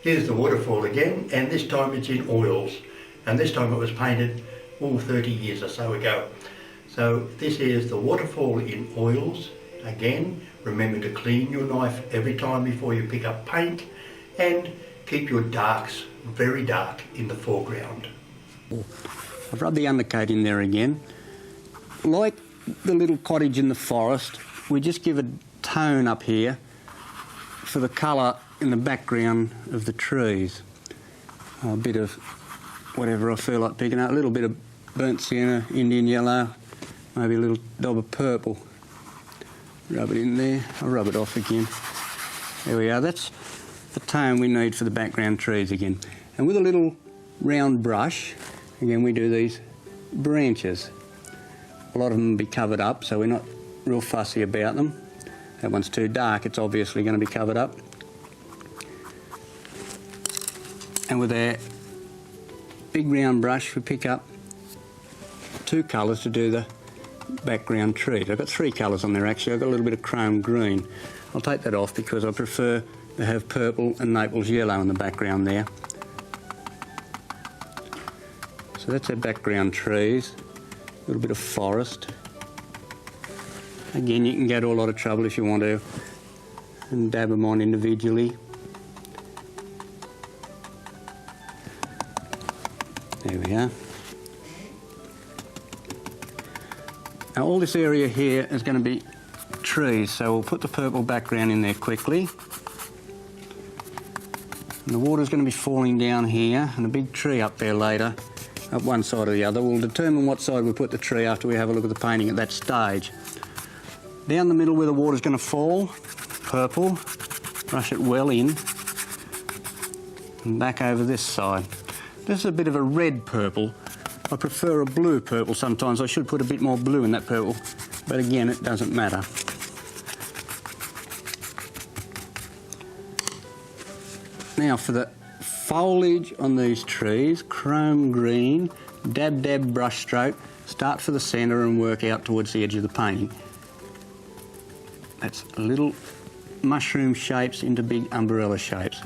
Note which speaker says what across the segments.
Speaker 1: Here's the waterfall again, and this time it's in oils. And this time it was painted 30 years or so ago. So this is the waterfall in oils. Again, remember to clean your knife every time before you pick up paint, and keep your darks very dark in the foreground.
Speaker 2: I've rubbed the undercoat in there again. Like the little cottage in the forest, we just give a tone up here for the colour in the background of the trees. A bit of whatever I feel like picking up, a little bit of burnt sienna, Indian yellow, maybe a little dab of purple. Rub it in there. I'll rub it off again. There we are. That's the tone we need for the background trees again. And with a little round brush, again we do these branches. A lot of them will be covered up, so we're not real fussy about them. That one's too dark, it's obviously going to be covered up. And with our big round brush, we pick up two colours to do the background trees. I've got three colours on there actually. I've got a little bit of chrome green. I'll take that off because I prefer to have purple and Naples yellow in the background there. So that's our background trees. A little bit of forest. Again, you can go to a lot of trouble if you want to and dab them on individually. There we are. Now all this area here is going to be trees, so we'll put the purple background in there quickly. And the water's going to be falling down here, and a big tree up there later, up one side or the other. We'll determine what side we put the tree after we have a look at the painting at that stage. Down the middle where the water's going to fall, purple, brush it well in, and back over this side. This is a bit of a red purple. I prefer a blue purple sometimes. I should put a bit more blue in that purple, but again, it doesn't matter. Now for the foliage on these trees, chrome green, dab dab brush stroke, start for the centre and work out towards the edge of the painting. That's little mushroom shapes into big umbrella shapes.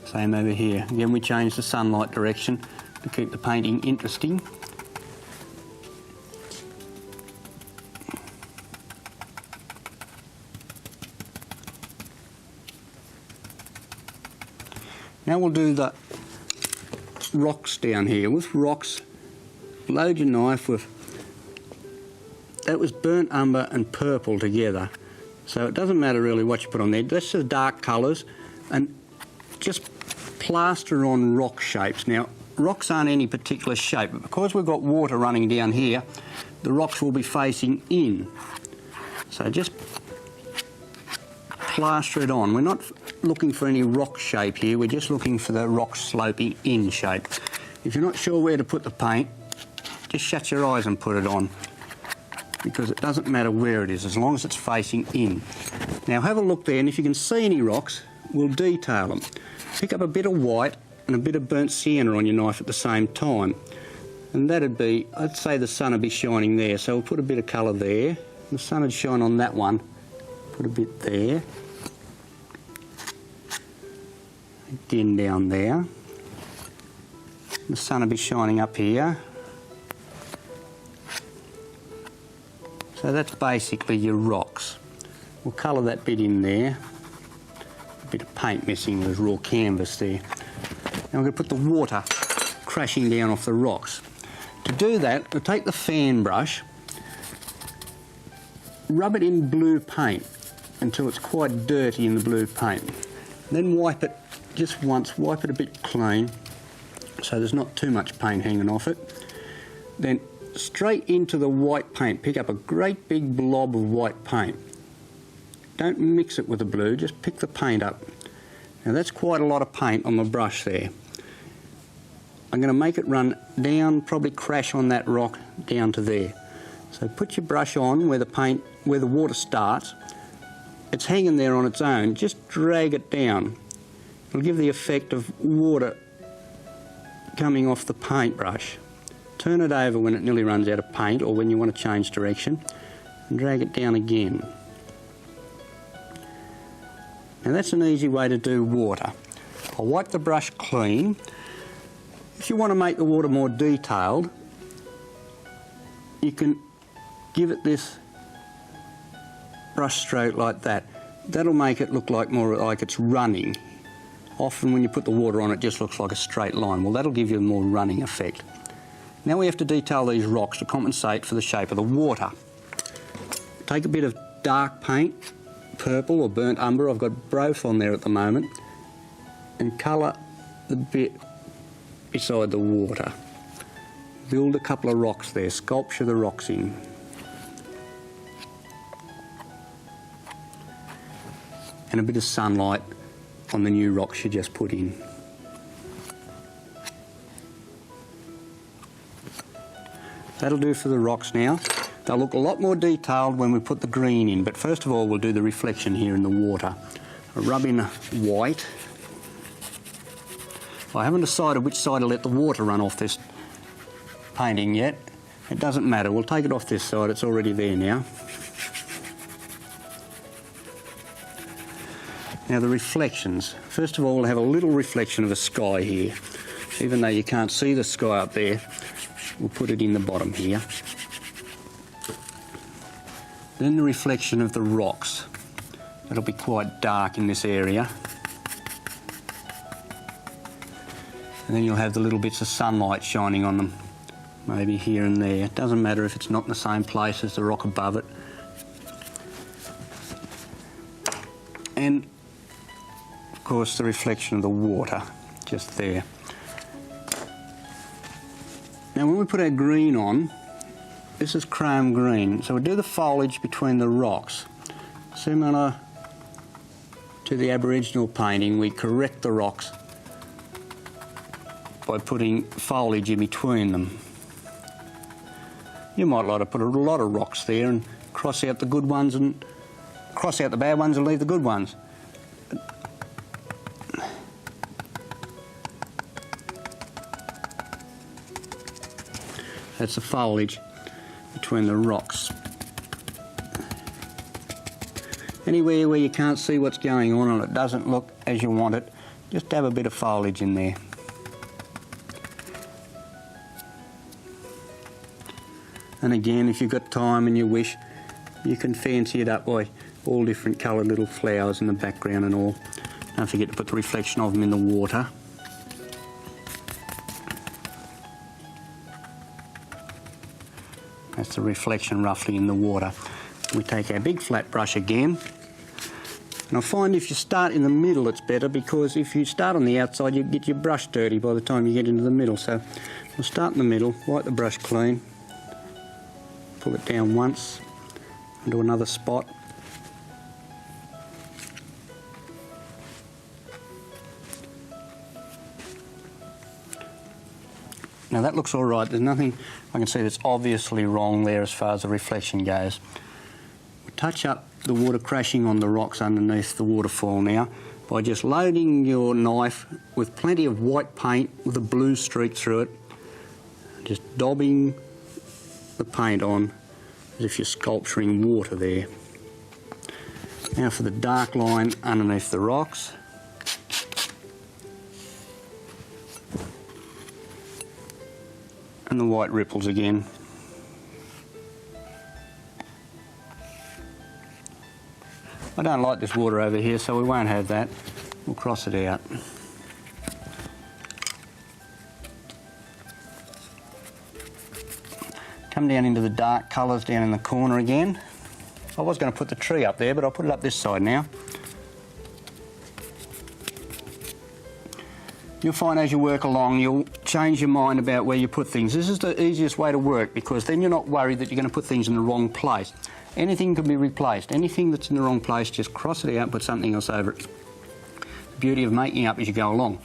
Speaker 2: Same over here. Again, we change the sunlight direction to keep the painting interesting. Now we'll do the rocks down here. With rocks, load your knife with, that was burnt umber and purple together. So it doesn't matter really what you put on there. That's the dark colours, and just plaster on rock shapes. Now, rocks aren't any particular shape, but because we've got water running down here, the rocks will be facing in. So just plaster it on. We're not looking for any rock shape here, we're just looking for the rock sloping in shape. If you're not sure where to put the paint, just shut your eyes and put it on, because it doesn't matter where it is as long as it's facing in. Now have a look there, and if you can see any rocks, we'll detail them. Pick up a bit of white and a bit of burnt sienna on your knife at the same time, and that'd be, I'd say the sun would be shining there, so we'll put a bit of colour there. The sun would shine on that one, put a bit there, again down there. The sun will be shining up here. So that's basically your rocks. We'll colour that bit in there. A bit of paint missing, there's raw canvas there. Now I'm going to put the water crashing down off the rocks. To do that, we'll take the fan brush, rub it in blue paint until it's quite dirty in the blue paint. Then wipe it just once, wipe it a bit clean so there's not too much paint hanging off it. Then straight into the white paint, pick up a great big blob of white paint. Don't mix it with the blue, just pick the paint up. Now that's quite a lot of paint on the brush there. I'm going to make it run down, probably crash on that rock down to there. So put your brush on where the water starts. It's hanging there on its own, just drag it down. It'll give the effect of water coming off the paintbrush. Turn it over when it nearly runs out of paint or when you want to change direction, and drag it down again. Now that's an easy way to do water. I'll wipe the brush clean. If you want to make the water more detailed, you can give it this brush stroke like that. That'll make it look like more like it's running. Often when you put the water on, it just looks like a straight line. Well, that'll give you a more running effect. Now we have to detail these rocks to compensate for the shape of the water. Take a bit of dark paint, purple or burnt umber, I've got both on there at the moment, and colour the bit beside the water. Build a couple of rocks there, sculpture the rocks in. And a bit of sunlight on the new rocks you just put in. That'll do for the rocks now. They'll look a lot more detailed when we put the green in, but first of all we'll do the reflection here in the water. I'll rub in white. I haven't decided which side to let the water run off this painting yet. It doesn't matter, we'll take it off this side, it's already there now. Now the reflections. First of all, we'll have a little reflection of the sky here. Even though you can't see the sky up there, we'll put it in the bottom here. Then the reflection of the rocks. It'll be quite dark in this area. And then you'll have the little bits of sunlight shining on them, maybe here and there. It doesn't matter if it's not in the same place as the rock above it. And of course the reflection of the water, just there. Now when we put our green on, this is chrome green, so we do the foliage between the rocks. Similar to the Aboriginal painting, we correct the rocks by putting foliage in between them. You might like to put a lot of rocks there and cross out the good ones and cross out the bad ones and leave the good ones. That's the foliage between the rocks. Anywhere where you can't see what's going on and it doesn't look as you want it, just have a bit of foliage in there. And again, if you've got time and you wish, you can fancy it up by all different coloured little flowers in the background and all. Don't forget to put the reflection of them in the water. That's the reflection roughly in the water. We take our big flat brush again, and I find if you start in the middle it's better, because if you start on the outside you get your brush dirty by the time you get into the middle. So we'll start in the middle, wipe the brush clean, pull it down once into another spot. Now that looks all right. There's nothing I can see that's obviously wrong there as far as the reflection goes. We touch up the water crashing on the rocks underneath the waterfall now by just loading your knife with plenty of white paint with a blue streak through it, just daubing the paint on as if you're sculpturing water there. Now for the dark line underneath the rocks. And the white ripples again. I don't like this water over here, so we won't have that. We'll cross it out. Come down into the dark colours down in the corner again. I was going to put the tree up there, but I'll put it up this side now. You'll find as you work along, you'll change your mind about where you put things. This is the easiest way to work, because then you're not worried that you're going to put things in the wrong place. Anything can be replaced. Anything that's in the wrong place, just cross it out and put something else over it. The beauty of making up as you go along.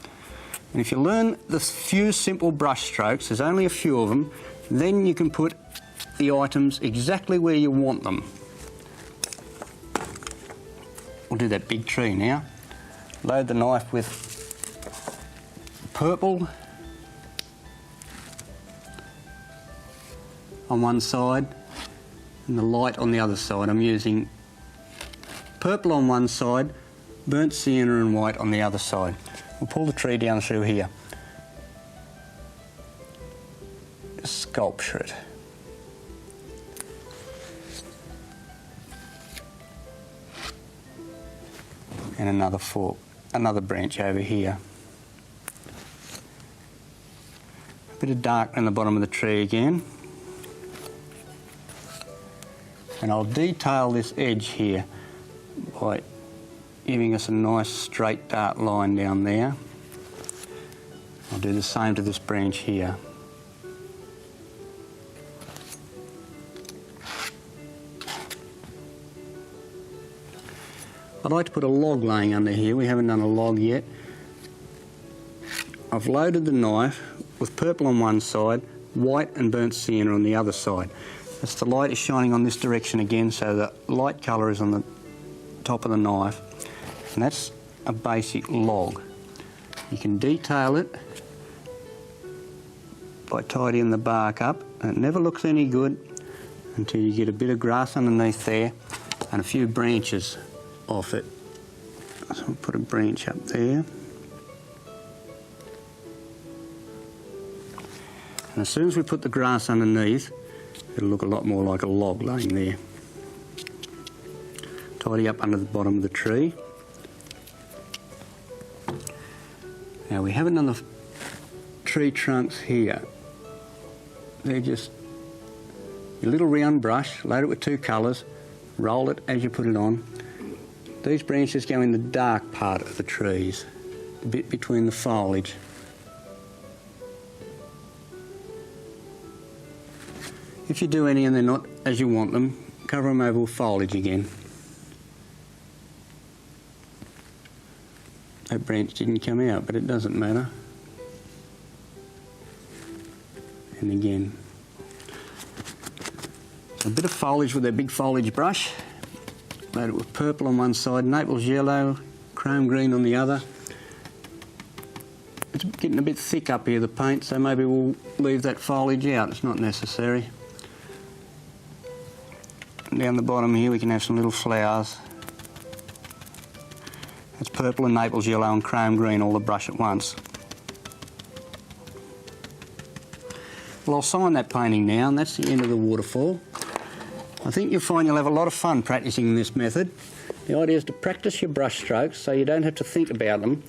Speaker 2: And if you learn the few simple brush strokes, there's only a few of them, then you can put the items exactly where you want them. We'll do that big tree now. Load the knife with purple on one side and the light on the other side. I'm using purple on one side, burnt sienna and white on the other side. We'll pull the tree down through here. Sculpture it. And another fork, another branch over here. A bit of dark in the bottom of the tree again. And I'll detail this edge here by giving us a nice straight dark line down there. I'll do the same to this branch here. I'd like to put a log laying under here. We haven't done a log yet. I've loaded the knife with purple on one side, white and burnt sienna on the other side. As the light is shining on this direction again, so the light colour is on the top of the knife. And that's a basic log. You can detail it by tidying the bark up, and it never looks any good until you get a bit of grass underneath there and a few branches off it. So I'll put a branch up there. And as soon as we put the grass underneath, it'll look a lot more like a log laying there. Tidy up under the bottom of the tree. Now we haven't done the tree trunks here. They're just your little round brush, load it with two colours, roll it as you put it on. These branches go in the dark part of the trees, the bit between the foliage. If you do any and they're not as you want them, cover them over with foliage again. That branch didn't come out, but it doesn't matter. And again. So a bit of foliage with that big foliage brush. Load it with purple on one side, Naples yellow, chrome green on the other. It's getting a bit thick up here, the paint, so maybe we'll leave that foliage out. It's not necessary. And down the bottom here we can have some little flowers. It's purple and Naples yellow and chrome green, all the brush at once. Well, I'll sign that painting now, and that's the end of the waterfall. I think you'll find you'll have a lot of fun practising this method. The idea is to practice your brush strokes so you don't have to think about them,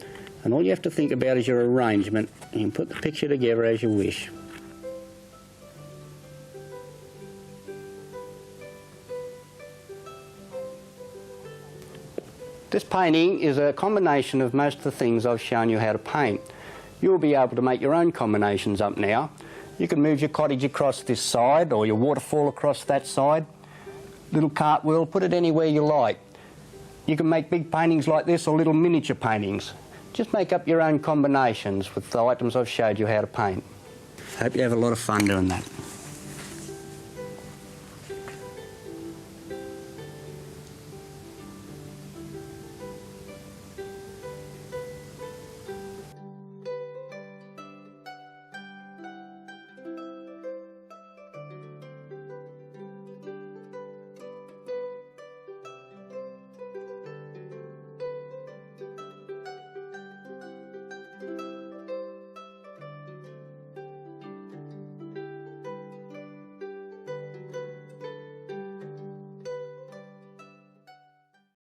Speaker 2: and all you have to think about is your arrangement. You can put the picture together as you wish. This painting is a combination of most of the things I've shown you how to paint. You'll be able to make your own combinations up now. You can move your cottage across this side or your waterfall across that side. Little cartwheel, put it anywhere you like. You can make big paintings like this or little miniature paintings. Just make up your own combinations with the items I've showed you how to paint. Hope you have a lot of fun doing that.